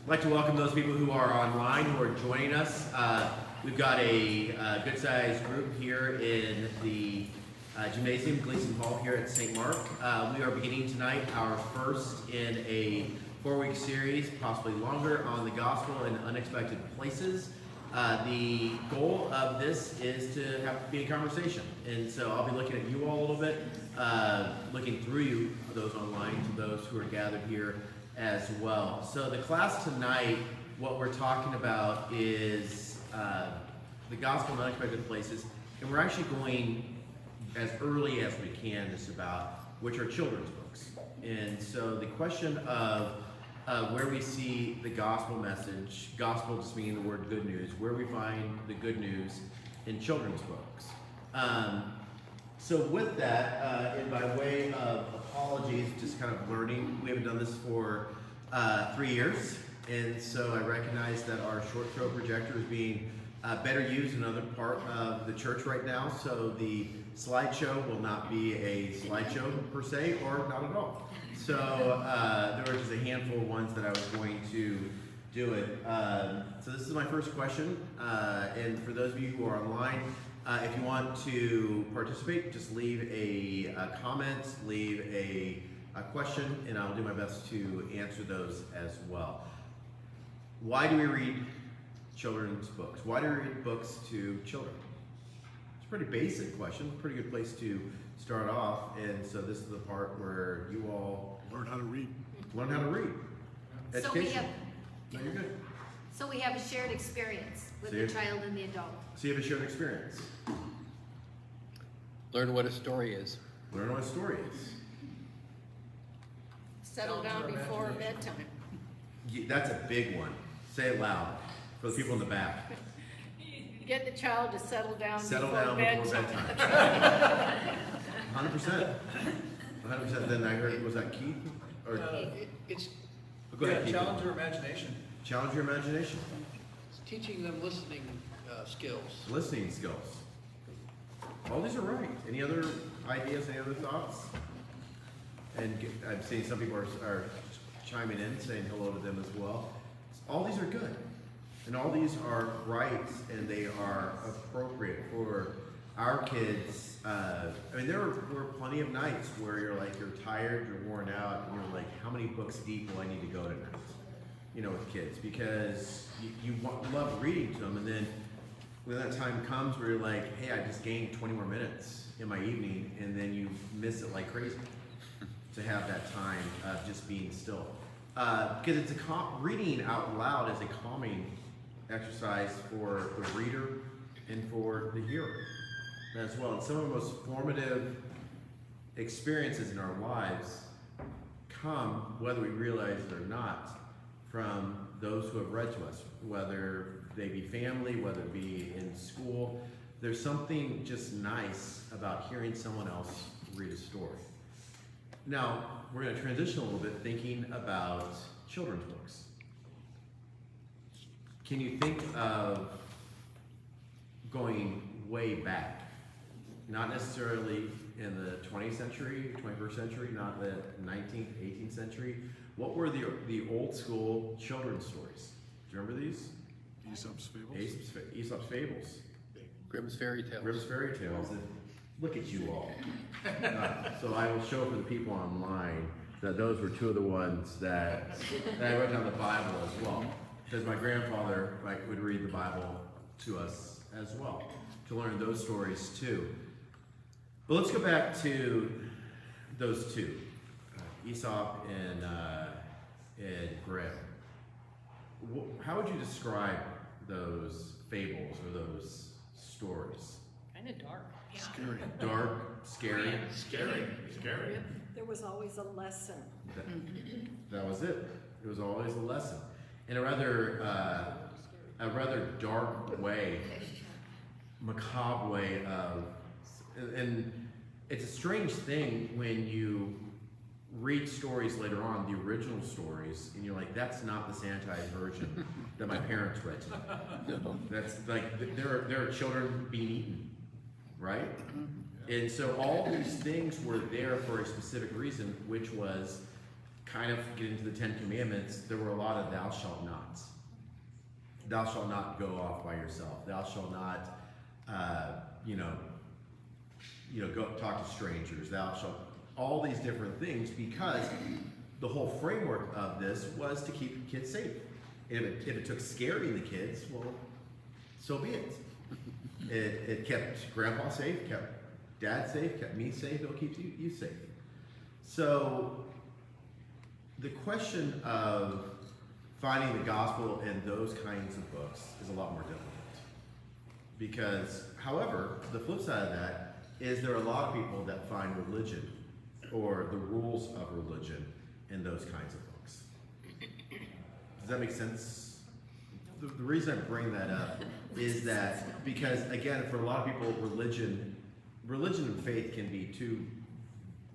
I'd like to welcome those people who are online, who are joining us. We've got a good-sized group here in the gymnasium, Gleason Hall here at St. Mark. We are beginning tonight our first in a 4-week series, possibly longer, on the gospel in unexpected places. The goal of this is to be a conversation, and so I'll be looking at you all a little bit, looking through you, those online, to those who are gathered here as well. So the class tonight, what we're talking about is the gospel in unexpected places, and we're actually going as early as we can just about which are children's books. And so the question of where we see the gospel message, gospel just meaning the word good news, where we find the good news in children's books. So with that, and by way of apologies, just kind of learning, we haven't done this for 3 years, and so I recognize that our short throw projector is being better used in another part of the church right now, so the slideshow will not be a slideshow per se, or not at all. So there were just a handful of ones that I was going to do it. So this is my first question, and for those of you who are online, if you want to participate, just leave a comment, leave a question, and I'll do my best to answer those as well. Why do we read children's books? Why do we read books to children? It's a pretty basic question, pretty good place to start off, and so this is the part where you all learn how to read. Learn how to read. Education. No, you're good. So we have a shared experience with the child and the adult. So you have a shared experience. Learn what a story is. Learn what a story is. Settle down before bedtime. That's a big one. Say it loud for the people in the back. Get the child to settle down Settle before down bedtime. before bedtime. 100%. 100%. Then I heard, was that Keith? Or It's go ahead, Keith. Challenge your imagination. Challenge your imagination. teaching them listening skills. Listening skills. All these are right. Any other ideas, any other thoughts? And I'm seeing some people are chiming in, saying hello to them as well. All these are good. And all these are right, and they are appropriate for our kids. I mean, there were plenty of nights where you're tired, you're worn out, and you're like, how many books deep will I need to go tonight? You know, with kids, because you love reading to them, and then when that time comes where you're like, hey, I just gained 20 more minutes in my evening, and then you miss it like crazy to have that time of just being still. Because it's reading out loud is a calming exercise for the reader and for the hearer as well. And some of the most formative experiences in our lives come, whether we realize it or not, from those who have read to us, whether they be family, whether it be in school. There's something just nice about hearing someone else read a story. Now, we're going to transition a little bit thinking about children's books. Can you think of going way back? Not necessarily in the 20th century, 21st century, not the 19th, 18th century. What were the old school children's stories? Do you remember these? Aesop's Fables. Aesop's Fables. Grimm's Fairy Tales. Grimm's Fairy Tales. And look at you all. So I will show for the people online that those were two of the ones that I wrote down the Bible as well. Because my grandfather would read the Bible to us as well, to learn those stories too. But let's go back to those two, Aesop and Grimm. How would you describe those fables or those stories? Kind of dark. Scary. Dark, scary. Scary. There was always a lesson. That was it. It was always a lesson. In a rather dark way, macabre way of, and it's a strange thing when you read stories later on, the original stories, and you're like, that's not the sanitized version that my parents read to me. No. That's like, there are children being eaten, right? And so all these things were there for a specific reason, which was kind of get into the 10 Commandments, there were a lot of thou shalt nots. Thou shalt not go off by yourself. Thou shalt not, go talk to strangers. Thou shalt, all these different things, because the whole framework of this was to keep kids safe. If it took scaring the kids, well, so be it. It kept grandpa safe, kept dad safe, kept me safe, it'll keep you safe. So the question of finding the gospel in those kinds of books is a lot more difficult. Because, however, the flip side of that is there are a lot of people that find religion or the rules of religion in those kinds of books. Does that make sense? The reason I bring that up is that because, again, for a lot of people, religion and faith can be two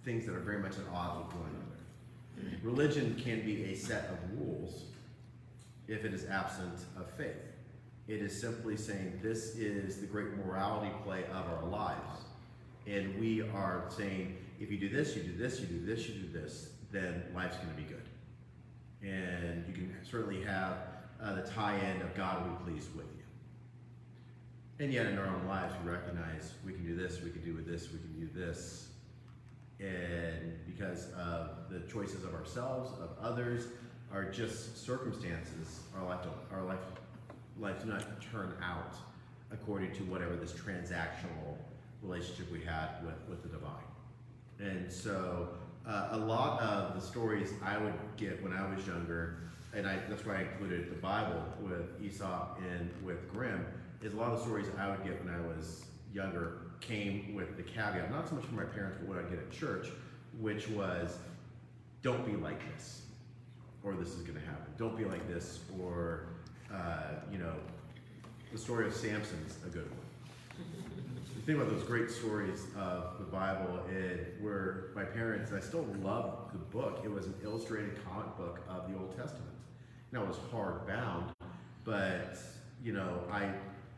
things that are very much at odds with one another. Religion can be a set of rules if it is absent of faith. It is simply saying this is the great morality play of our lives. And we are saying, if you do this, you do this, you do this, you do this, then life's going to be good. And you can certainly have the tie-in of God will be pleased with you. And yet in our own lives, we recognize we can do this, we can do this, we can do this. And because of the choices of ourselves, of others, are just circumstances, our life do not turn out according to whatever this transactional relationship we had with the divine. And so a lot of the stories I would get when I was younger, and that's why I included the Bible with Aesop and with Grimm, is a lot of the stories I would get when I was younger came with the caveat, not so much from my parents, but what I'd get at church, which was, don't be like this, or this is going to happen. Don't be like this, or, the story of Samson's a good one. You think about those great stories of the Bible, where my parents, I still love the book. It was an illustrated comic book of the Old Testament. Now it was hardbound, but, I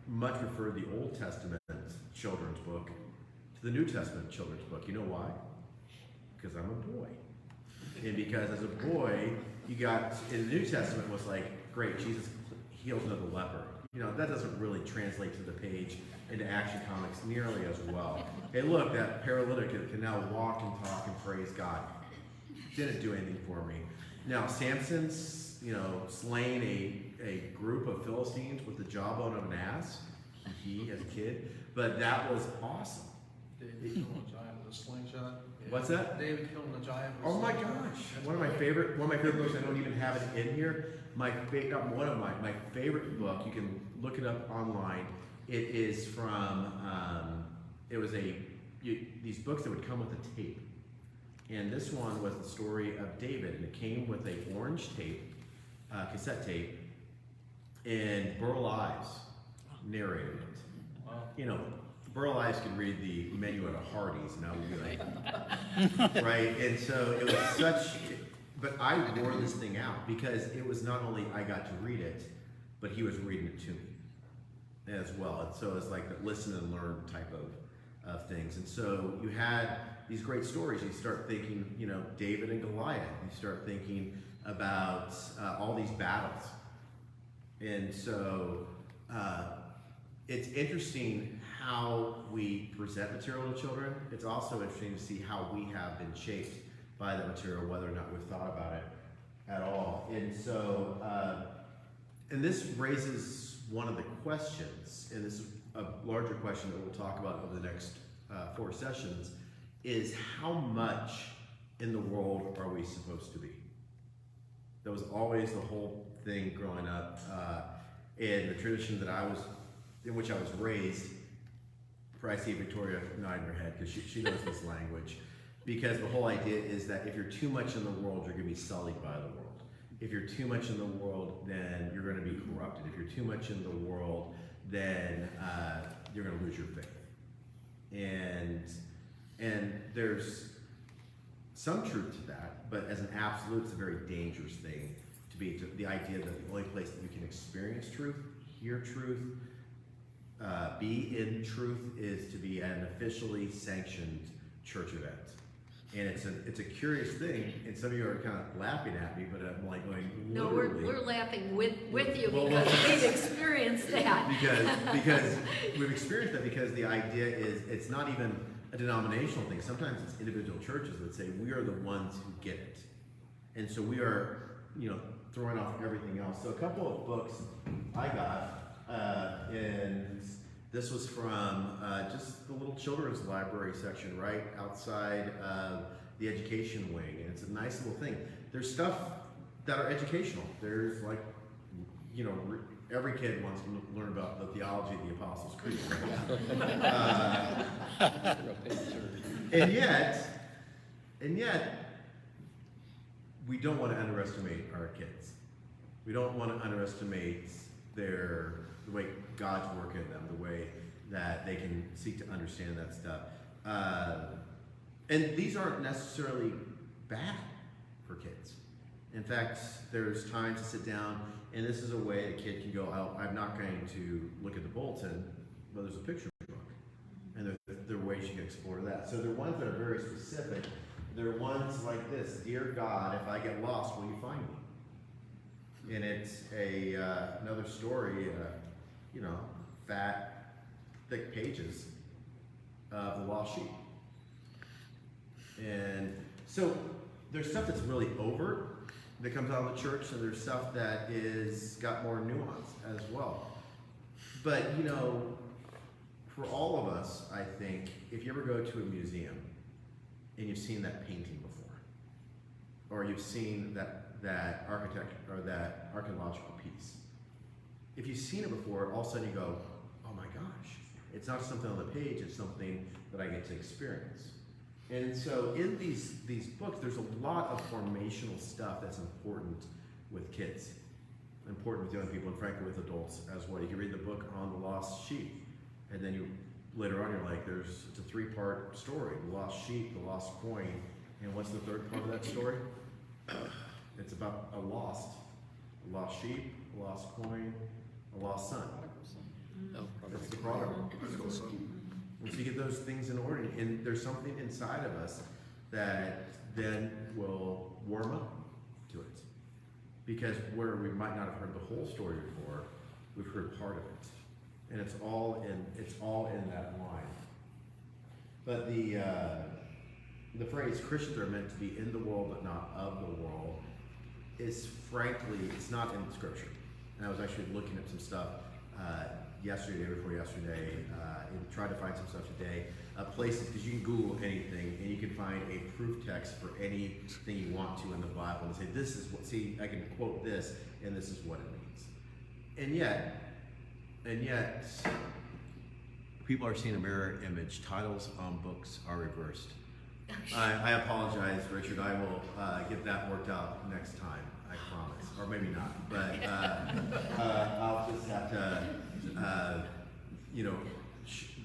much prefer the Old Testament children's book to the New Testament children's book. You know why? Because I'm a boy. And because as a boy, you got, in the New Testament was like, great, Jesus heals another leper. That doesn't really translate to the page into Action Comics nearly as well. Hey, look, that paralytic can now walk and talk and praise God. Didn't do anything for me. Now, Samson's, slaying a group of Philistines with the jawbone of an ass, he as a kid, but that was awesome. David killing a giant with a slingshot. What's that? David killing a giant with a Oh my slingshot. gosh! One of my favorite books. I don't even have it in here. My favorite book. You can look it up online. It is from. These books that would come with a tape, and this one was the story of David, and it came with a orange tape, cassette tape, and Burl Ives narrated it. Wow. Burl Ives could read the menu at a Hardee's, and I would be like, right? And so it was but I wore this thing out because it was not only I got to read it, but he was reading it to me as well. And so it's like the listen and learn type of things. And so you had these great stories. You start thinking, David and Goliath. You start thinking about all these battles. And so it's interesting how we present material to children. It's also interesting to see how we have been shaped by that material, whether or not we've thought about it at all. And so, and this raises one of the questions, and this is a larger question that we'll talk about over the next 4 sessions, is how much in the world are we supposed to be? That was always the whole thing growing up in the tradition in which I was raised. I see Victoria nodding her head because she knows this language. Because the whole idea is that if you're too much in the world, you're going to be sullied by the world. If you're too much in the world, then you're going to be corrupted. If you're too much in the world, then you're going to lose your faith. And there's some truth to that, but as an absolute, it's a very dangerous thing the idea that the only place that you can experience truth, hear truth, be in truth is to be at an officially sanctioned church event. And it's a curious thing, and some of you are kind of laughing at me, but I'm like going, No, literally. we're laughing with you Well, because well, we've experienced that. because we've experienced that, because the idea is it's not even a denominational thing. Sometimes it's individual churches that say we are the ones who get it, and so we are, throwing off everything else. So a couple of books I got, and this was from just the little children's library section right outside the education wing, and it's a nice little thing. There's stuff that are educational. There's like, every kid wants to learn about the theology of the Apostles' Creed. And yet, we don't want to underestimate our kids. We don't want to underestimate the way God's working in them, the way that they can seek to understand that stuff. And these aren't necessarily bad for kids. In fact, there's times to sit down, and this is a way a kid can go, I'm not going to look at the bulletin, but there's a picture book. And there are ways you can explore that. So there are ones that are very specific. There are ones like this: Dear God, if I get lost, will you find me? And it's another story, fat, thick pages of the lost sheep. And so there's stuff that's really overt that comes out of the church, and there's stuff that is got more nuance as well. But for all of us, I think if you ever go to a museum and you've seen that painting before, or you've seen that architect or that archaeological piece, if you've seen it before, all of a sudden you go, oh my gosh, it's not something on the page, it's something that I get to experience. And so in these books, there's a lot of formational stuff that's important with kids, important with young people, and frankly with adults as well. You can read the book on the lost sheep, and then later on you're like, it's a 3-part story: the lost sheep, the lost coin, and what's the third part of that story? It's about a lost sheep, a lost coin, a lost son. That's the prodigal. And so you get those things in order, and there's something inside of us that then will warm up to it. Because where we might not have heard the whole story before, we've heard part of it. And it's all in that line. But the phrase Christians are meant to be in the world but not of the world is, frankly, it's not in Scripture. And I was actually looking at some stuff yesterday, day before yesterday, and tried to find some stuff today. Places, because you can Google anything and you can find a proof text for anything you want to in the Bible and say, this is what, see, I can quote this and this is what it means. And yet, people are seeing a mirror image. Titles on books are reversed. I apologize, Richard. I will get that worked out next time, I promise. Or maybe not. But I'll just have to,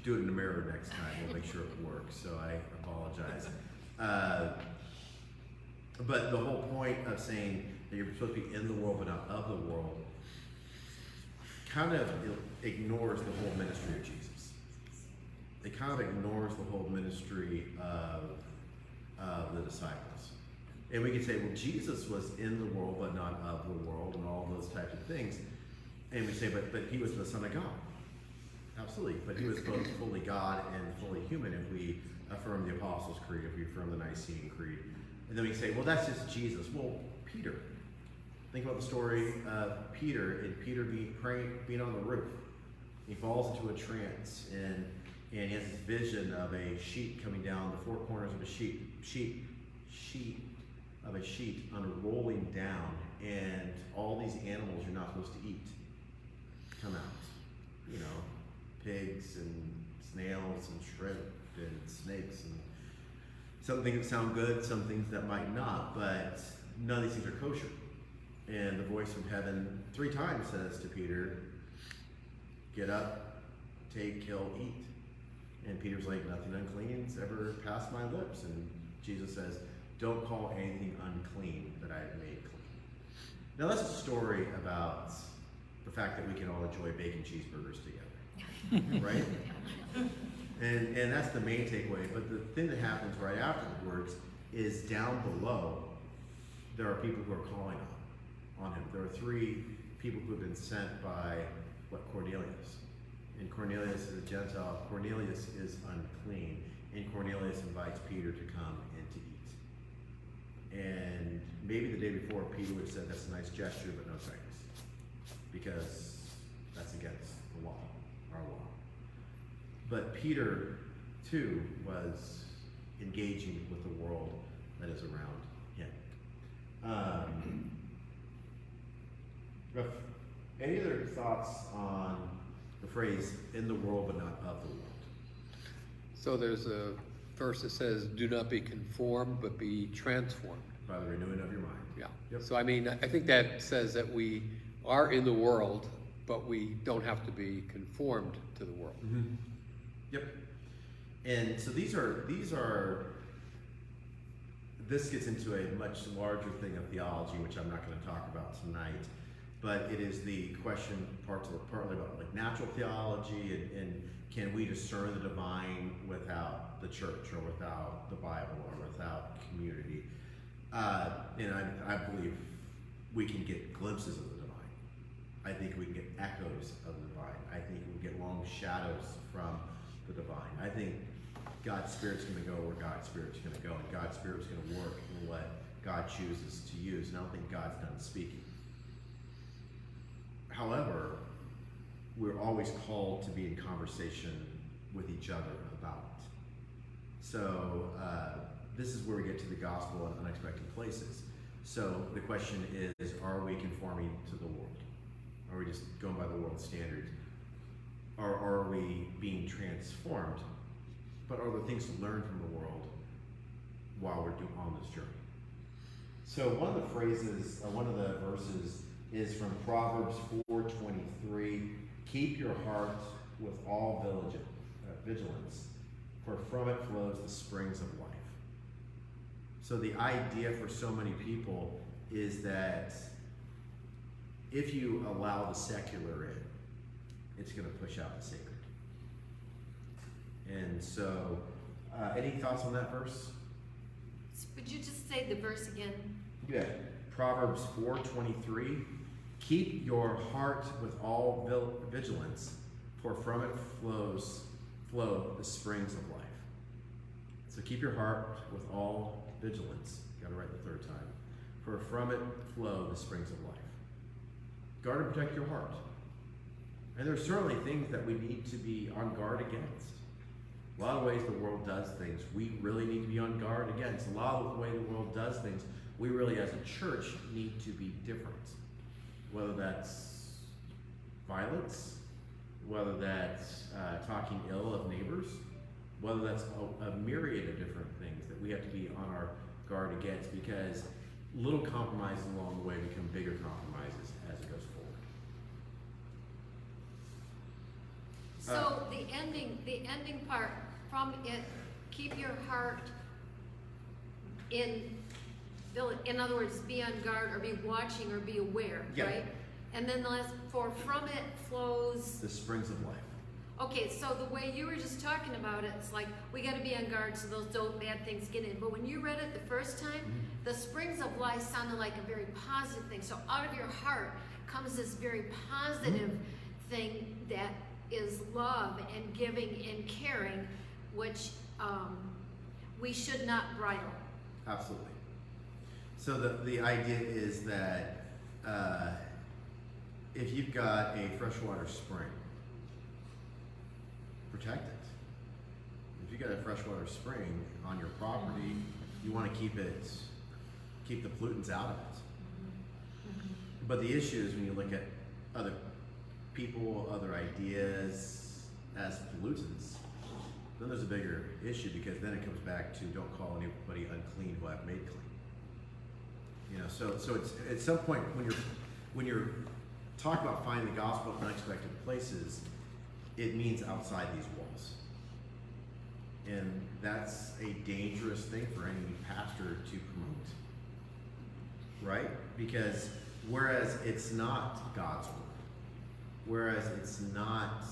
do it in the mirror next time. We'll make sure it works. So I apologize. But the whole point of saying that you're supposed to be in the world but not of the world kind of ignores the whole ministry of Jesus. It kind of ignores the whole ministry of the disciples. And we could say, well, Jesus was in the world but not of the world, and all those types of things. And we say, but he was the Son of God. Absolutely. But he was both fully God and fully human if we affirm the Apostles' Creed, if we affirm the Nicene Creed. And then we say, well, that's just Jesus. Well, Peter. Think about the story of Peter, and Peter being on the roof. He falls into a trance, and he has this vision of a sheet coming down, the 4 corners of a sheet of a sheet unrolling down, and all these animals you're not supposed to eat come out. Pigs and snails and shrimp and snakes, and some things that sound good, some things that might not, but none of these things are kosher. And the voice from heaven 3 times says to Peter, get up, take, kill, eat. And Peter's like, nothing unclean's ever passed my lips. And Jesus says, don't call anything unclean that I have made clean. Now that's a story about the fact that we can all enjoy bacon cheeseburgers together, right? And that's the main takeaway. But the thing that happens right afterwards is down below, there are people who are calling on him. There are three people who have been sent by Cornelius. And Cornelius is a Gentile. Cornelius is unclean. And Cornelius invites Peter to come and to eat. And maybe the day before, Peter would have said, that's a nice gesture, but no thanks. Because that's against the law, our law. But Peter, too, was engaging with the world that is around him. Any other thoughts on the phrase, in the world but not of the world? So there's a verse that says, do not be conformed, but be transformed. By the renewing of your mind. Yeah. Yep. So I mean, I think that says that we are in the world, but we don't have to be conformed to the world. Mm-hmm. Yep. And so this gets into a much larger thing of theology, which I'm not going to talk about tonight. But it is the question partly about like natural theology and can we discern the divine without the church or without the Bible or without community? And I believe we can get glimpses of the divine. I think we can get echoes of the divine. I think we can get long shadows from the divine. I think God's Spirit's going to go where God's Spirit's going to go, and God's Spirit's going to work in what God chooses to use. And I don't think God's done speaking. However, we're always called to be in conversation with each other about it. So this is where we get to the gospel in unexpected places. So the question is, are we conforming to the world? Are we just going by the world's standards? Or are we being transformed? But are there things to learn from the world while we're on this journey? So one of the phrases, one of the verses is from Proverbs 4:23. Keep your heart with all vigilance, for from it flows the springs of life. So the idea for so many people is that if you allow the secular in, it's going to push out the sacred. And so, any thoughts on that verse? Would you just say the verse again? Yeah. Proverbs 4:23. Keep your heart with all vigilance, for from it flow the springs of life. So keep your heart with all vigilance. Got to write the third time. For from it flow the springs of life. Guard and protect your heart. And there's certainly things that we need to be on guard against. A lot of ways the world does things, we really need to be on guard against. A lot of the way the world does things, we really as a church need to be different. Whether that's violence, whether that's talking ill of neighbors, whether that's a myriad of different things that we have to be on our guard against, because little compromises along the way become bigger compromises as it goes forward. So the ending part, from it, keep your heart in other words, be on guard or be watching or be aware, Yeah. right? And then the last, for from it flows. The springs of life. Okay, so the way you were just talking about it, it's like we got to be on guard so those bad things get in. But when you read it the first time, the springs of life sounded like a very positive thing. So out of your heart comes this very positive thing that is love and giving and caring, which we should not bridle. Absolutely. So the idea is that if you've got a freshwater spring, protect it. If you've got a freshwater spring on your property, you want to keep the pollutants out of it. But the issue is when you look at other people, other ideas as pollutants, then there's a bigger issue, because then it comes back to don't call anybody unclean who I've made clean. You know, so it's at some point when you're talking about finding the gospel in unexpected places, it means outside these walls. And that's a dangerous thing for any pastor to promote. Right? Because whereas it's not God's word, whereas it's not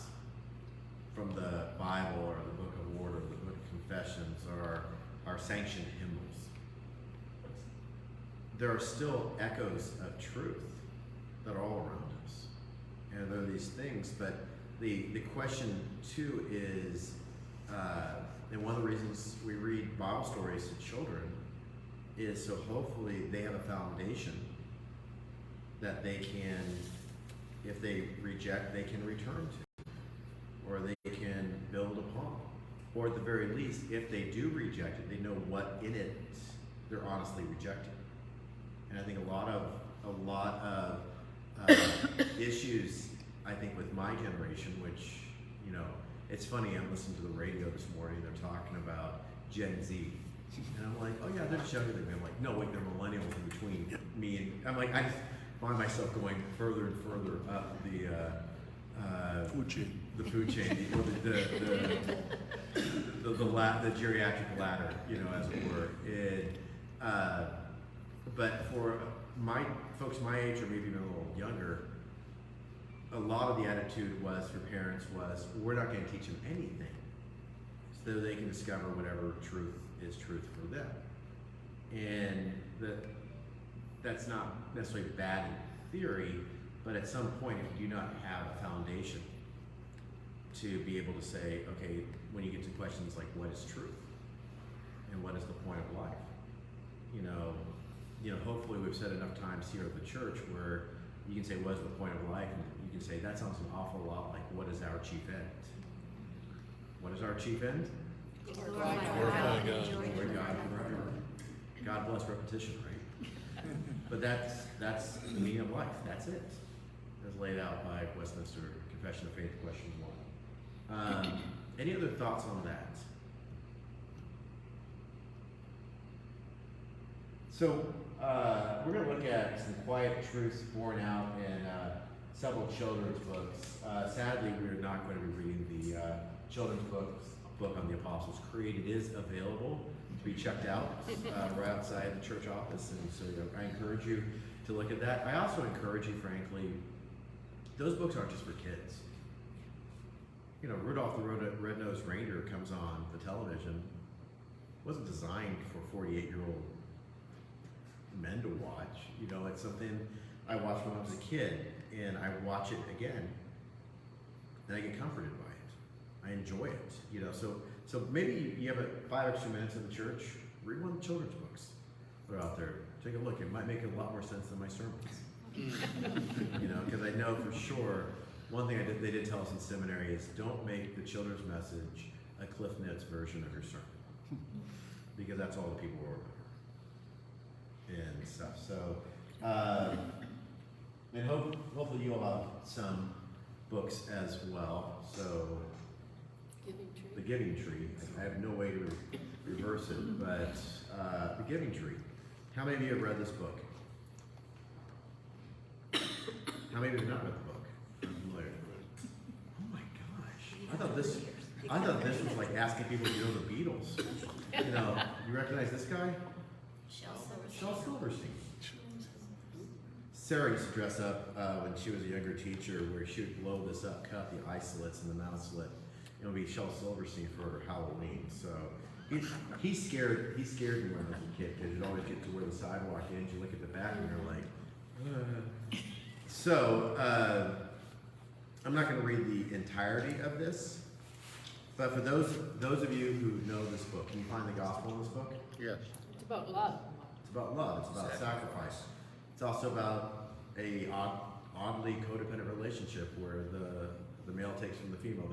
from the Bible or the Book of Word or the Book of Confessions or our sanctioned hymnals, there are still echoes of truth that are all around us. And there are these things, but the question too is, and one of the reasons we read Bible stories to children is so hopefully they have a foundation that they can, if they reject, they can return to, or they can build upon. Or at the very least, if they do reject it, they know what in it they're honestly rejecting. And I think a lot of issues, I think, with my generation, which, you know, it's funny, I'm listening to the radio this morning, they're talking about Gen Z. And I'm like, oh yeah, they're just younger than me. I'm like, no, wait, they're millennials in between me and, I'm like, I just find myself going further and further up the food chain, the geriatric ladder, you know, as it were. But for my folks my age, or maybe even a little younger, a lot of the attitude was for parents was, we're not going to teach them anything, so they can discover whatever truth is truth for them. And that's not necessarily bad in theory, but at some point, if you do not have a foundation to be able to say, okay, when you get to questions like what is truth and what is the point of life, you know, hopefully we've said enough times here at the church where you can say, what is the point of life? And you can say, that sounds an awful lot like, what is our chief end? What is our chief end? Glorify God. Glory God forever. God bless repetition, right? But that's the meaning of life. That's it. As laid out by Westminster Confession of Faith, question 1. Any other thoughts on that? So we're going to look at some quiet truths borne out in several children's books. Sadly, we're not going to be reading the children's book on the Apostles' Creed. It is available to be checked out right outside the church office, and so I encourage you to look at that. I also encourage you, frankly, those books aren't just for kids. You know, Rudolph the Red-Nosed Reindeer comes on the television. It wasn't designed for 48-year-old men to watch. You know, it's something I watched when I was a kid, and I watch it again, and I get comforted by it. I enjoy it. You know, so maybe you have 5 extra minutes in the church, read one of the children's books that are out there. Take a look. It might make a lot more sense than my sermons. You know, because I know for sure, one thing they did tell us in seminary is don't make the children's message a Cliff Notes version of your sermon, because that's all the people will remember and stuff. So, and hopefully you'll have some books as well. So, The Giving Tree. I have no way to reverse it, but The Giving Tree. How many of you have read this book? How many of you have not read the book? Oh my gosh! I thought this was like asking people if you know the Beatles. You know, you recognize this guy? Shel Silverstein. Sarah used to dress up when she was a younger teacher, where she would blow this up, cut the eye slits and the mouth slit. It would be Shel Silverstein for Halloween. So he scared me when I was a kid, because you'd always get to where the sidewalk ends. You look at the back and you're like. So I'm not going to read the entirety of this, but for those of you who know this book, can you find the gospel in this book? Yes. It's about love. It's about love. It's about sacrifice. It's also about a oddly codependent relationship where the male takes from the female.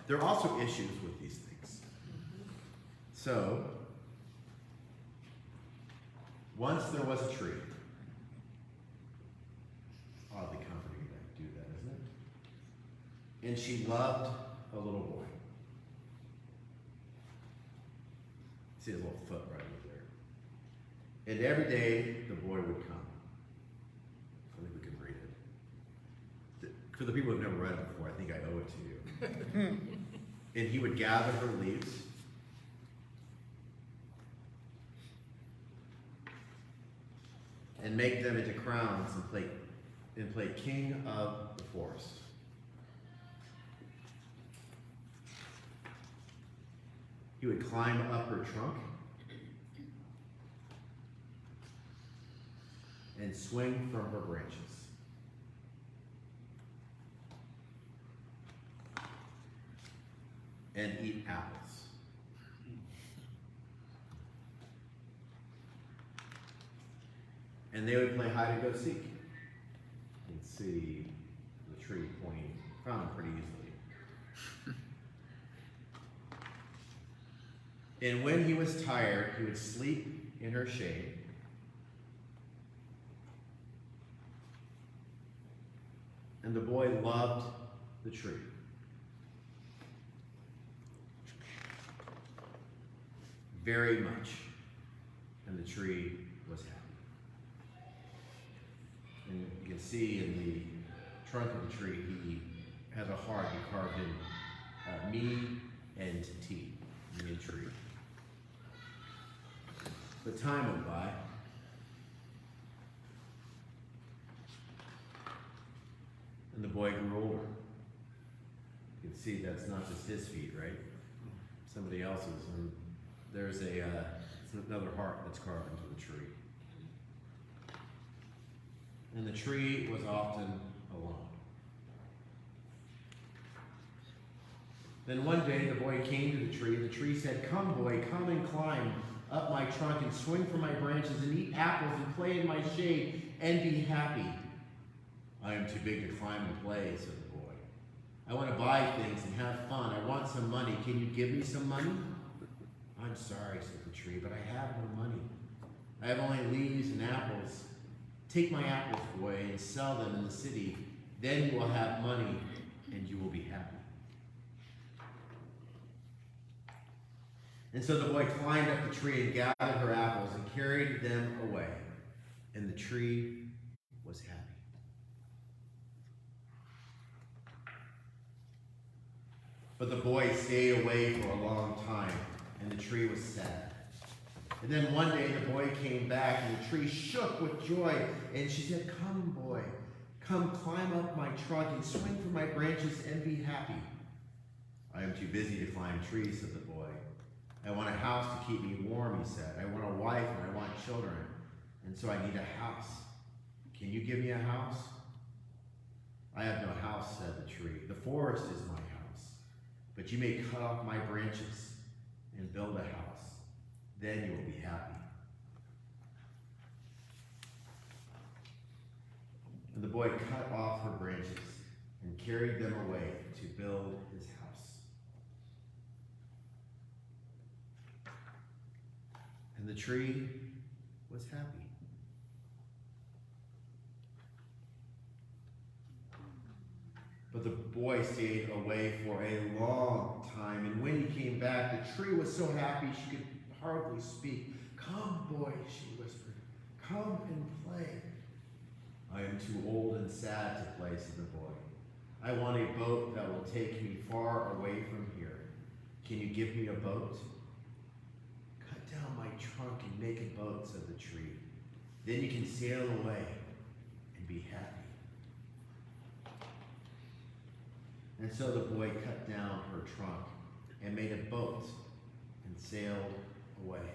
There are also issues with these things. So, once there was a tree. Oddly comforting to do that, isn't it? And she loved a little boy. See his little foot right over there. And every day the boy would come. I think we can read it. For the people who've never read it before, I think I owe it to you. And he would gather her leaves. And make them into crowns and play king of the forest. He would climb up her trunk and swing from her branches. And eat apples. And they would play hide and go seek. And see the tree pointing, found them pretty easily. And when he was tired, he would sleep in her shade. And the boy loved the tree. Very much. And the tree was happy. And you can see in the trunk of the tree, he has a heart he carved in me and T, me and tree. But time went by. And the boy grew older. You can see that's not just his feet, right? Somebody else's. And there's another heart that's carved into the tree. And the tree was often alone. Then one day the boy came to the tree, and the tree said, "Come, boy, come and climb up my trunk and swing from my branches and eat apples and play in my shade and be happy." "I am too big to climb and play," said the boy. "I want to buy things and have fun. I want some money. Can you give me some money?" "I'm sorry," said the tree, "but I have no money. I have only leaves and apples. Take my apples, boy, and sell them in the city. Then you will have money and you will be happy." And so the boy climbed up the tree and gathered her apples and carried them away. And the tree was happy. But the boy stayed away for a long time, and the tree was sad. And then one day the boy came back, and the tree shook with joy, and she said, "Come, boy, come climb up my trunk and swing from my branches and be happy." "I am too busy to climb trees," said the boy. "I want a house to keep me warm," he said. "I want a wife and I want children, and so I need a house. Can you give me a house?" "I have no house," said the tree. "The forest is my house. But you may cut off my branches and build a house. Then you will be happy." And the boy cut off her branches and carried them away to build his house. And the tree was happy. But the boy stayed away for a long time, and when he came back, the tree was so happy she could hardly speak. "Come, boy," she whispered. "Come and play." "I am too old and sad to play," said the boy. "I want a boat that will take me far away from here. Can you give me a boat?" "Cut down my trunk and make a boat," said the tree. "Then you can sail away and be happy." And so the boy cut down her trunk and made a boat and sailed away.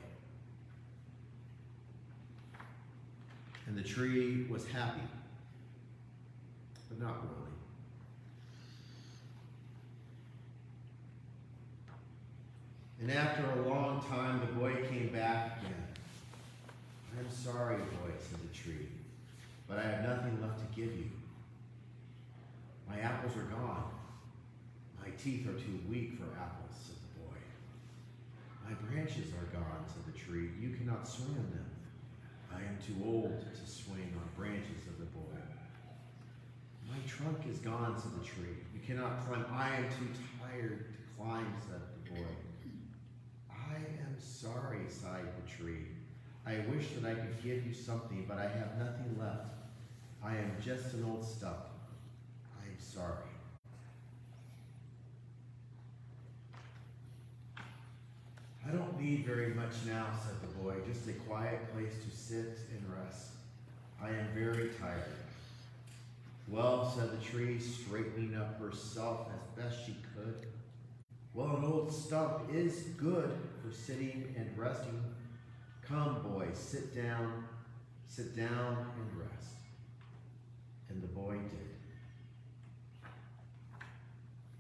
And the tree was happy, but not really. And after a long time, the boy came back again. "I'm sorry, boy," said the tree, "but I have nothing left to give you. My apples are gone. My teeth are too weak for apples," said the boy. "My branches are gone," said the tree. "You cannot swing on them. I am too old to swing on branches," said the boy. "My trunk is gone," said the tree. "You cannot climb. I am too tired to climb," said the boy. "I am sorry," sighed the tree. "I wish that I could give you something, but I have nothing left. I am just an old stump. I am sorry." "I don't need very much now," said the boy, "just a quiet place to sit and rest. I am very tired." "Well," said the tree, straightening up herself as best she could, "well, an old stump is good for sitting and resting. Come, boy, sit down, sit down and rest. And the boy did.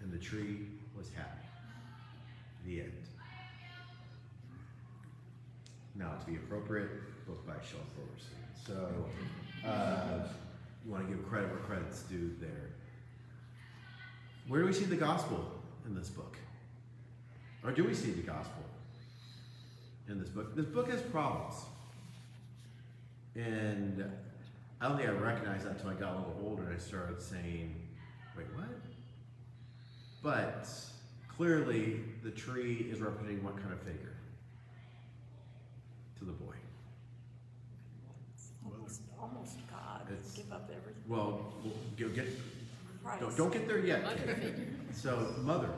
And the tree was happy. The end. Now, to be appropriate, book by Shel Silverstein. So, you want to give credit where credit's due there. Where do we see the gospel in this book? Or do we see the gospel in this book? This book has problems. And I don't think I recognized that until I got a little older and I started saying, wait, what? But clearly, the tree is representing what kind of figure? To the boy. Almost God. It's- Give up everything. Well, get Christ. don't get there yet. Mother figure. So, mother.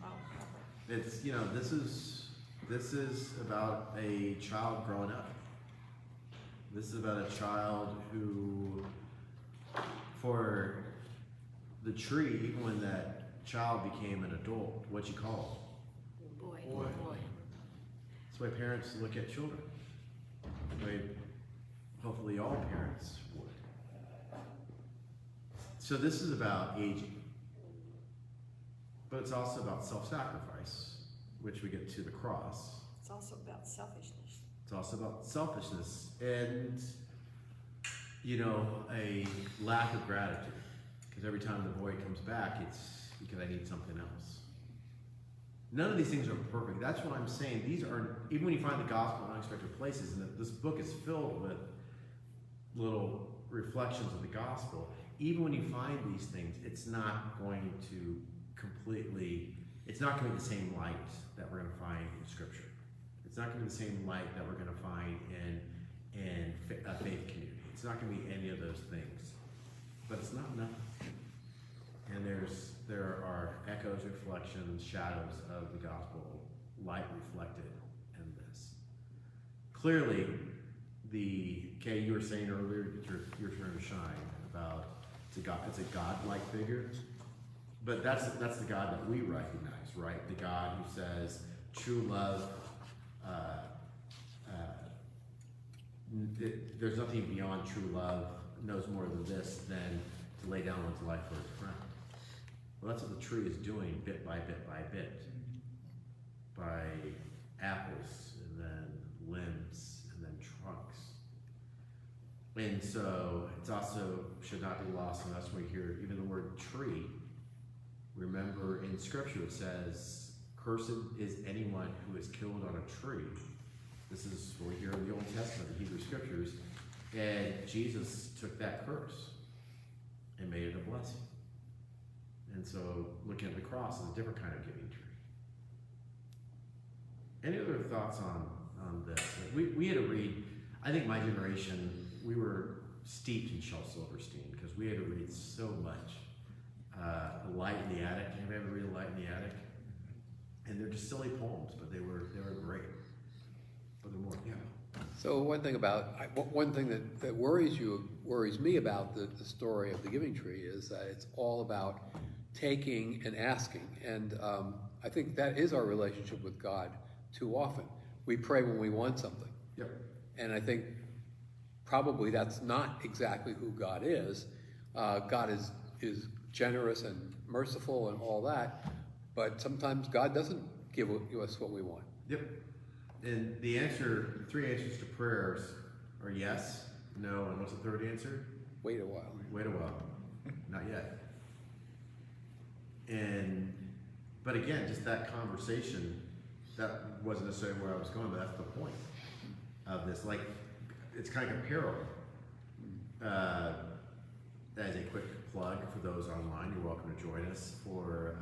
Oh, It's, you know, this is about a child growing up. This is about a child who, for the tree, even when that child became an adult, what'd you call Boy. Boy. That's why parents look at children. The way hopefully all parents would. So this is about aging. But it's also about self-sacrifice, which we get to the cross. it's also about selfishness. It's also about selfishness and, you know, a lack of gratitude. Because every time the boy comes back, it's because I need something else. None of these things are perfect. That's what I'm saying. These are, even when you find the gospel in unexpected places, and this book is filled with little reflections of the gospel, even when you find these things, it's not going to completely, it's not going to be the same light that we're going to find in Scripture. It's not going to be the same light that we're going to find in a faith community. It's not going to be any of those things. But it's not nothing. And there are echoes, reflections, shadows of the gospel, light reflected in this. Clearly, Kay, you were saying earlier that your turn to shine about it's a God-like figure. But that's the God that we recognize, right? The God who says true love. There's nothing beyond true love. Knows more than this than to lay down one's life for his friend. Well, that's what the tree is doing, bit by bit by bit, by apples and then limbs and then trunks. And so it's also should not be lost on us when we hear even the word tree. Remember in Scripture it says, "Cursed is anyone who is killed on a tree." This is what we hear in the Old Testament, the Hebrew Scriptures. And Jesus took that curse and made it a blessing. And so looking at the cross is a different kind of giving tree. Any other thoughts on this? We had to read, I think my generation, we were steeped in Shel Silverstein because we had to read so much. A Light in the Attic. Have you ever read A Light in the Attic? And they're just silly poems, but they were great. But they're more, yeah. So one thing that worries me about the story of the giving tree is that it's all about taking and asking. And I think that is our relationship with God too often. We pray when we want something. Yep. And I think probably that's not exactly who God is. God is generous and merciful and all that, but sometimes God doesn't give us what we want. Yep. And the three answers to prayers are yes, no, and what's the third answer? Wait a while. Wait a while. Not yet. But again, just that conversation, that wasn't necessarily where I was going, but that's the point of this. Like, it's kind of a parable. As a quick plug for those online, you're welcome to join us for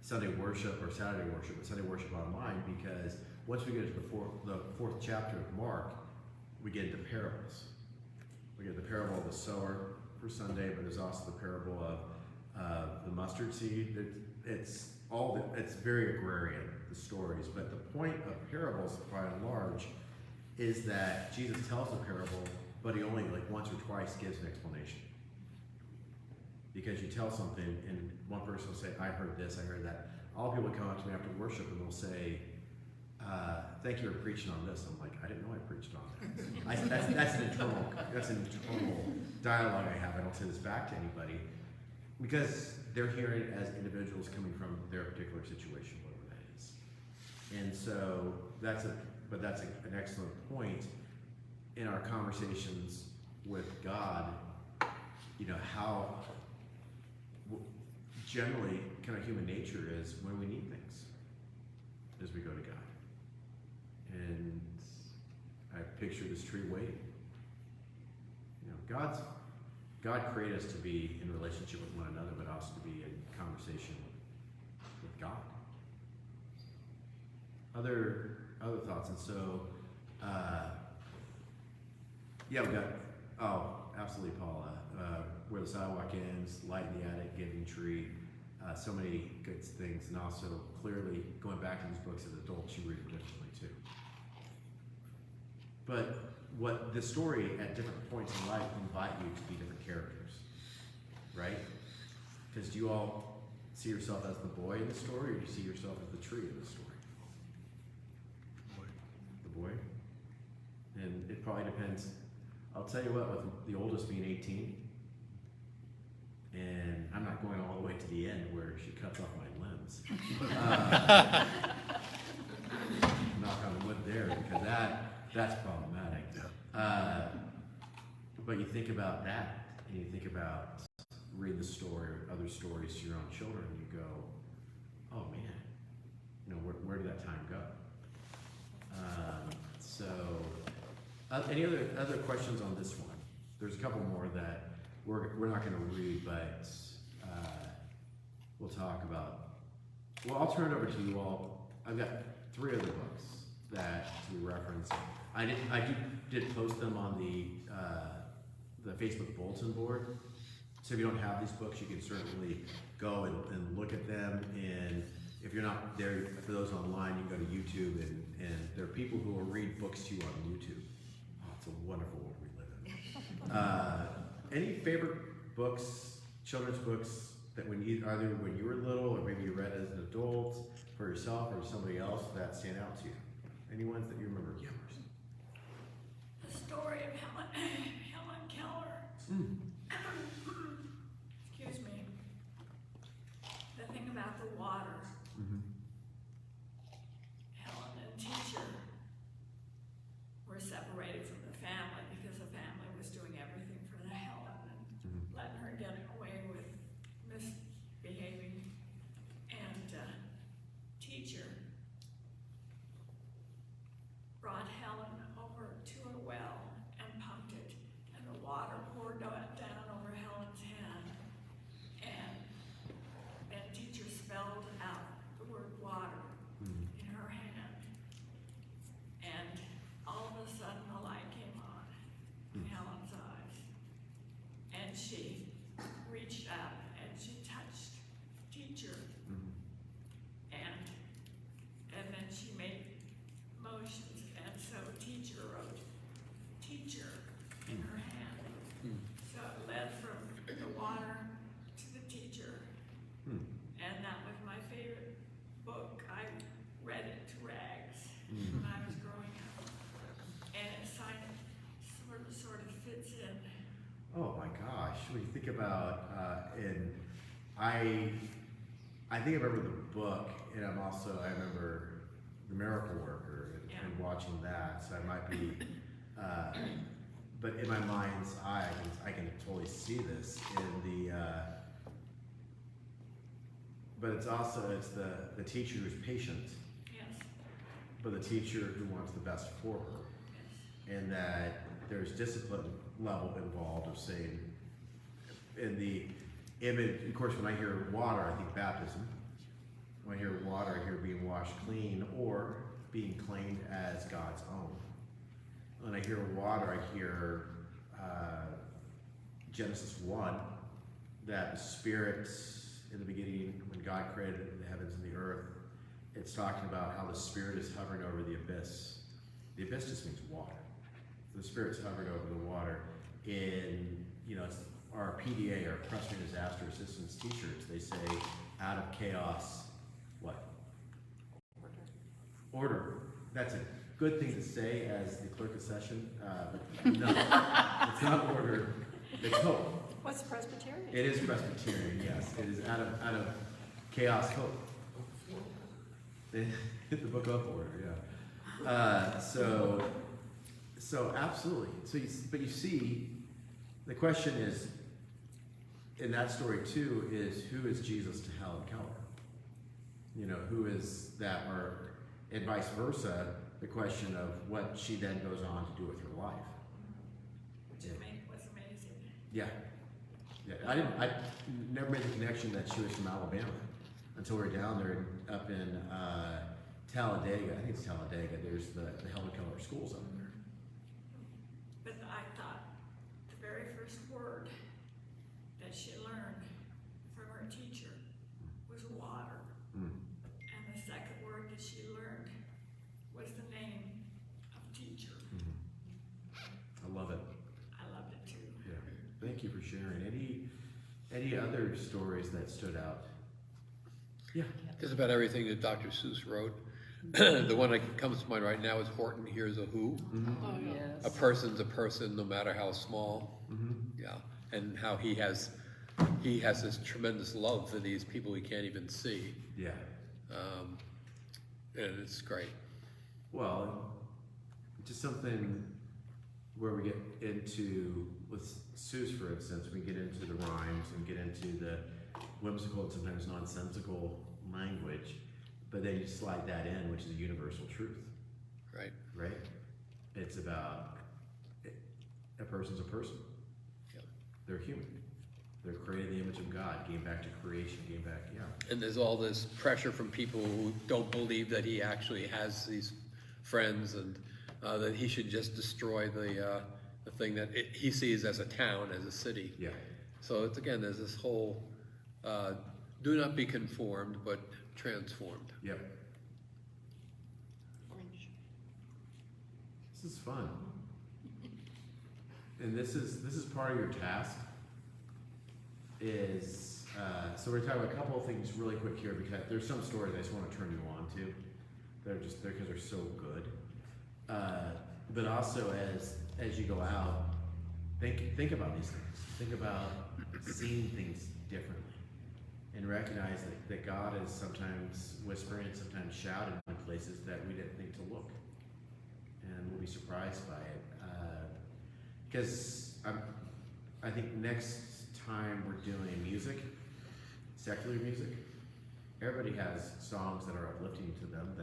Sunday worship or Saturday worship, but Sunday worship online, because once we get to the fourth chapter of Mark, we get into parables. We get the parable of the sower for Sunday, but there's also the parable of the mustard seed. It's very agrarian, the stories, but the point of parables, by and large, is that Jesus tells a parable, but he only like once or twice gives an explanation. Because you tell something, and one person will say, "I heard this, I heard that." All people come up to me after worship and they'll say, thank you for preaching on this. I'm like, I didn't know I preached on that. That's an internal dialogue I have. I don't say this back to anybody because they're hearing it as individuals coming from their particular situation, whatever that is. And so that's an excellent point in our conversations with God. You know how generally kind of human nature is when we need things, as we go to God. And I picture this tree waiting. You know, God created us to be in relationship with one another, but also to be in conversation with God. Other thoughts, and so yeah, we got absolutely, Paula. Where the sidewalk ends, light in the attic, giving tree, so many good things, and also clearly going back to these books as adults, you read them differently too. But what the story at different points in life invite you to be different characters, right? Because do you all see yourself as the boy in the story, or do you see yourself as the tree in the story? The boy? And it probably depends. I'll tell you what, with the oldest being 18, and I'm not going all the way to the end where she cuts off my limbs. Knock on wood there, because that's problematic. But you think about that, and you think about reading the story or other stories to your own children, and you go, oh man, you know, where did that time go? Any other questions on this one? There's a couple more that we're not going to read, but we'll talk about. Well, I'll turn it over to you all. I've got 3 other books that we reference. I did post them on the Facebook bulletin board. So if you don't have these books, you can certainly go and look at them. And if you're not there, for those online, you can go to YouTube, and there are people who will read books to you on YouTube. Oh, it's a wonderful world we live in. Any favorite books, children's books, that either when you were little or maybe you read as an adult for yourself or somebody else that stand out to you? Any ones that you remember? Yeah, Marcy. The story of Helen Keller. Excuse me. The thing about the water. Helen and teacher were separated from the family because the family was doing everything for the Helen and letting her get away with misbehaving. And teacher brought Helen over to a well and pumped it, and the water poured down over Helen's hand, and teacher spelled out the word water in her hand, and all of a sudden the light came on in Helen's eyes, and she reached up and she touched teacher, and then she made motions, and so teacher wrote teacher in her hand. So it led from the water to the teacher, and that was my favorite book. I read it to rags when I was growing up, and it sort of fits in. Oh my gosh, when you think about, and I think I remember the book, and I remember The Miracle Worker and watching that, so I might be, but in my mind's eye, I can totally see this in the, but it's the teacher who's patient, Yes, but the teacher who wants the best for her, yes. and that there's discipline level involved of saying, in the image, of course, when I hear water, I think baptism. When I hear water, I hear being washed clean or being claimed as God's own. When I hear water, I hear Genesis 1, that the Spirit in the beginning, when God created the heavens and the earth, it's talking about how the Spirit is hovering over the abyss. The abyss just means water. The Spirit's hovering over the water. In, it's our PDA, our Presbyterian Disaster Assistance teachers, they say, out of chaos, what? Order. That's a good thing to say as the clerk of session, but no, it's not order, it's hope. What's Presbyterian? It is Presbyterian, yes. It is out of chaos, hope. Hit the book of order, yeah. So absolutely. But you see, the question is, in that story too, is who is Jesus to Helen Keller? You know, who is that, and vice versa, the question of what she then goes on to do with her life. Which was amazing. Yeah. Yeah, I never made the connection that she was from Alabama until we were down there up in Talladega. I think it's Talladega. There's the Helen Keller schools up there. But I thought the very first word that she learned from her teacher was water. Mm. And the second word that she learned was the name of teacher. I love it. I loved it too. Yeah. Thank you for sharing. Any other stories that stood out? Yeah. Just about everything that Dr. Seuss wrote. The one that comes to mind right now is Horton Hears a Who. Oh, yes. A person's a person, no matter how small. Yeah, and how he has this tremendous love for these people he can't even see, Yeah. and it's great. Well, just something where we get into, with Seuss, for instance, we get into the rhymes and get into the whimsical and sometimes nonsensical language, but then you slide that in, which is a universal truth, Right. right? It's about a person's a person. Yeah. They're human. They're created in the image of God, getting back to creation, getting back, yeah. And there's all this pressure from people who don't believe that he actually has these friends, and that he should just destroy the thing that he sees as a town, as a city. Yeah. So it's, again, there's this whole do not be conformed, but transformed. Yep. This is fun. And this is part of your task. So we're talking about a couple of things really quick here, because there's some stories I just want to turn you on to. They're just there because they're so good. But also as you go out, think about these things. Think about seeing things differently, and recognize that God is sometimes whispering and sometimes shouting in places that we didn't think to look, and we'll be surprised by it. Because I think next time we're doing music, secular music, everybody has songs that are uplifting to them.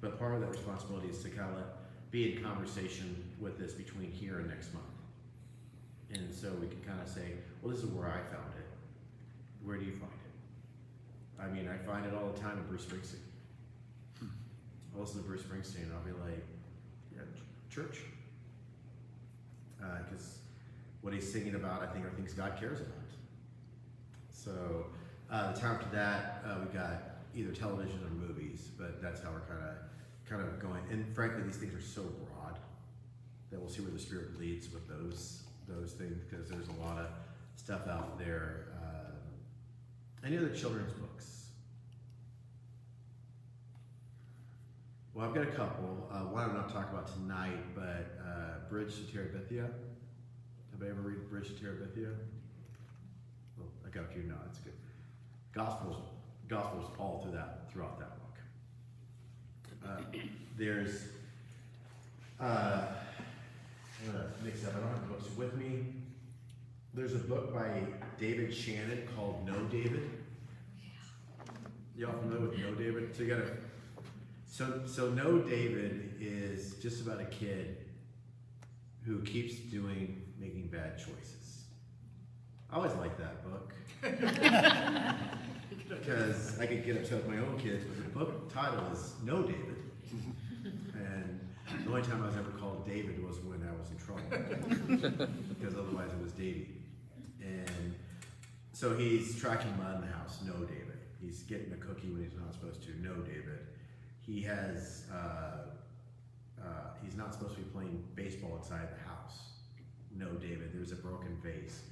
But part of that responsibility is to kind of be in conversation with this between here and next month. And so we can kind of say, well, this is where I found it. Where do you find it? I mean, I find it all the time in Bruce Springsteen. I'll listen to Bruce Springsteen and I'll be like, yeah, church. Because what he's singing about, I think, are things God cares about. So the time after that, we got either television or movies, but that's how we're kind of going. And frankly, these things are so broad that we'll see where the Spirit leads with those things, because there's a lot of stuff out there. Any other children's books? Well, I've got a couple. One I'm not talking about tonight, but Bridge to Terabithia. Have I ever read Bridge to Terabithia? Well, I got a few nods. Good. Gospels all throughout that book. There's I'm gonna mix up. I don't have the books with me. There's a book by David Shannon called No David. Y'all familiar with No David? So you gotta. So No David is just about a kid who keeps making bad choices. I always liked that book. Because I could get upset with my own kids, but the book title is No David. And the only time I was ever called David was when I was in trouble. Because otherwise it was Davey. And so he's tracking mud in the house, no David. He's getting a cookie when he's not supposed to, no David. He has, he's not supposed to be playing baseball inside the house. No David, there's a broken vase.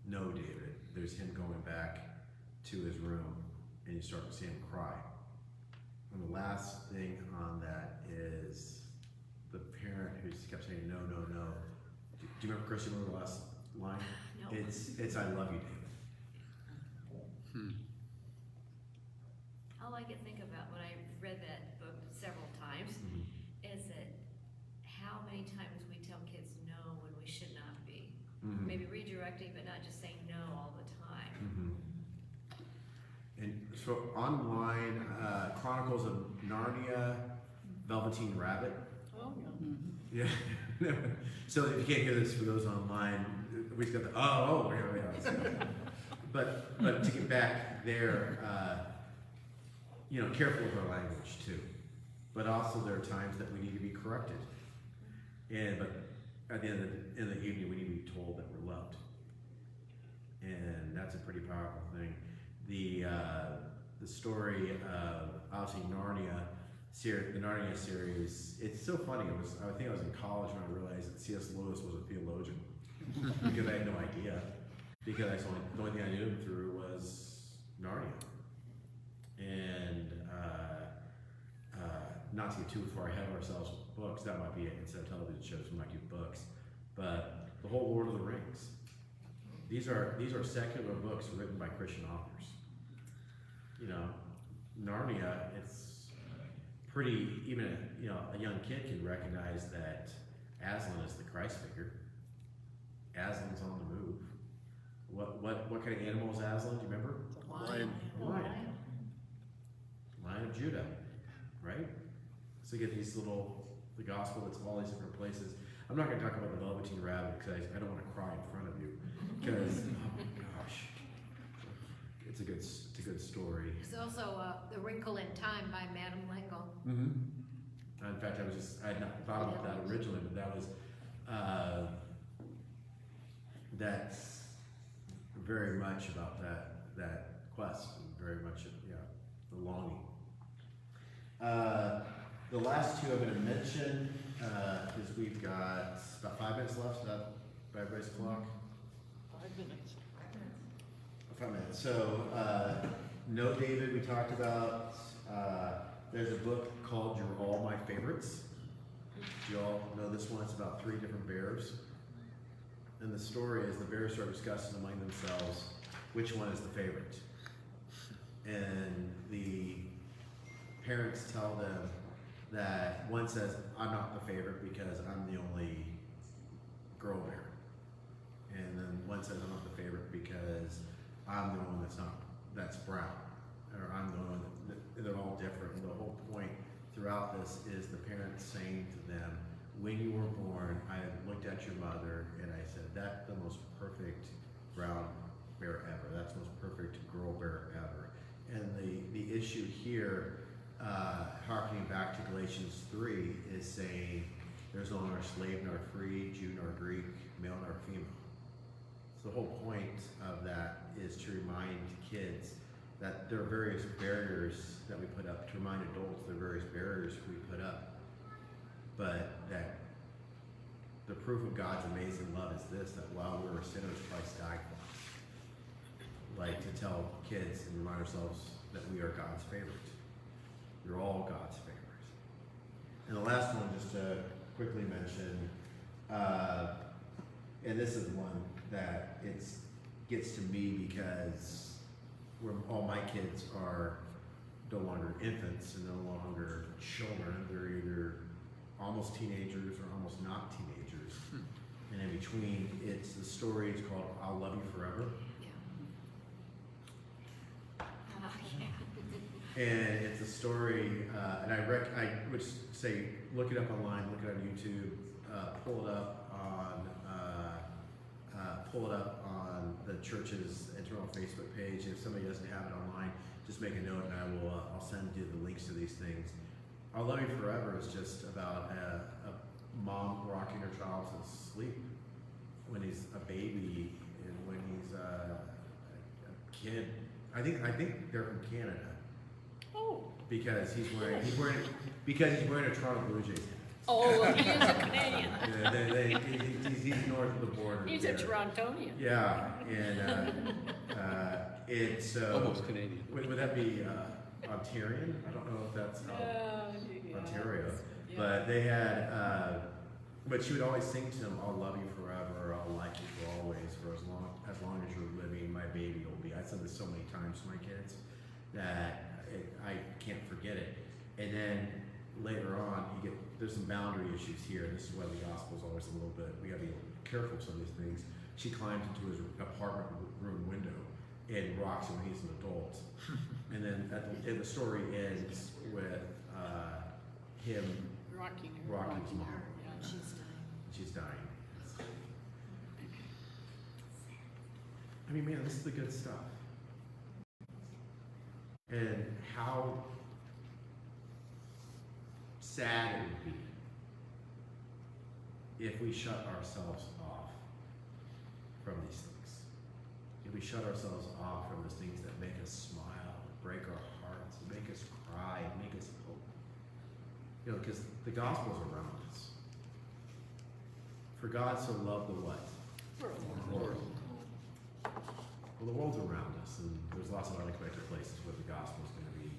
No David, there's him going back to his room and you start to see him cry. And the last thing on that is the parent who kept saying no, no, no. Do you remember, Chris, you remember the last line? No. It's I love you, David. All I can think about when I read that book several times is that how many times we tell kids no when we should not be. Maybe redirecting, but not just saying no all the time. And so online, Chronicles of Narnia, Velveteen Rabbit. Oh, yeah. Yeah. So if you can't hear this for those online, we just got the yeah. But to get back there, careful with our language too. But also there are times that we need to be corrected. But at the end of the evening, we need to be told that we're loved. And that's a pretty powerful thing. The story of obviously Narnia, the Narnia series, it's so funny. I think I was in college when I realized that C.S. Lewis was a theologian because I had no idea. Because the only thing I knew him through was Narnia. And not to get too far ahead of ourselves with books, that might be it. Instead of television shows, we might do books. But the whole Lord of the Rings. These are secular books written by Christian authors. Narnia, it's pretty, even a young kid can recognize that Aslan is the Christ figure. Aslan's on the move. What kind of animal is Aslan? Do you remember? Lion. Lion. Lion of Judah, right? So you get the gospel that's all these different places. I'm not going to talk about the Velveteen Rabbit because I don't want to cry in front of you. Because oh my gosh, it's a good story. There's also The Wrinkle in Time by Madame L'Engle. In fact, I had not thought about that originally, but that was that's very much about that quest, and very much the longing. The last two I'm going to mention is we've got about 5 minutes left. Is that by everybody's clock? 5 minutes. 5 minutes. So, No David, we talked about. There's a book called You're All My Favorites. Do you all know this one? It's about 3 different bears. And the story is the bears are discussing among themselves which one is the favorite. And the parents tell them that one says, I'm not the favorite because I'm the only girl bear. And then one says, I'm not the favorite because I'm the one that's brown. Or I'm the one they're all different. And the whole point throughout this is the parents saying to them, when you were born, I looked at your mother and I said, that's the most perfect brown bear ever. That's the most perfect girl bear ever. And the issue here, harkening back to Galatians 3, is saying there's no longer slave nor free, Jew nor Greek, male nor female. So the whole point of that is to remind kids that there are various barriers that we put up, to remind adults there are various barriers we put up, but that the proof of God's amazing love is this, that while we were sinners, Christ died for us. Like to tell kids and remind ourselves that we are God's favorite. You're all God's favorite. And the last one, just to quickly mention, and this is one that gets to me because all my kids are no longer infants and no longer children. They're either almost teenagers or almost not teenagers. And in between, it's the story is called I'll Love You Forever. And it's a story, and I would say look it up online, look it on YouTube, pull it up on the church's internal Facebook page. If somebody doesn't have it online, just make a note, and I'll send you the links to these things. I'll Love You Forever is just about a mom rocking her child to sleep when he's a baby and when he's a kid. I think they're from Canada. Oh. Because he's wearing a Toronto Blue Jays hat. Oh, well, he is a Canadian. Yeah, he's north of the border. He's a Torontonian. Yeah, and it's Almost Canadian. Would that be Ontarian. I don't know if that's how Yeah. Ontario, Yeah. but they had. But she would always sing to him, "I'll love you forever. I'll like you for always. For as long as you're living, my baby will be." I said this so many times to my kids that I can't forget it. And then later on, there's some boundary issues here. And this is why the gospel is always a little bit. We got to be careful of some of these things. She climbs into his apartment room window and rocks him when he's an adult. And then and the story ends with him Rocking her. rocking his mom. Yeah. And she's dying. She's dying. I mean, man, this is the good stuff. And how sad it would be if we shut ourselves off from these things. If we shut ourselves off from those things that make us smile, break our hearts, make us cry, make us hope. You know, because the gospel's around us. For God so loved the what? World. Well, the world's around us, and there's lots of unexpected places where the gospel is going to be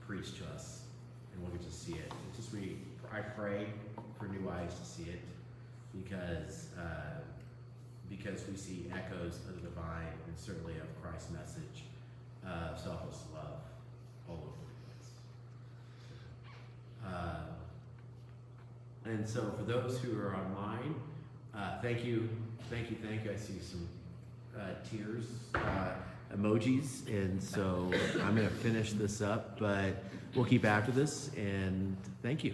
preached to us, and we'll get to see it. It's just I pray for new eyes to see it, because we see echoes of the divine and certainly of Christ's message of selfless love all over the place. And so, for those who are online, thank you. I see some tears, emojis, and so I'm going to finish this up, but we'll keep after this, and thank you.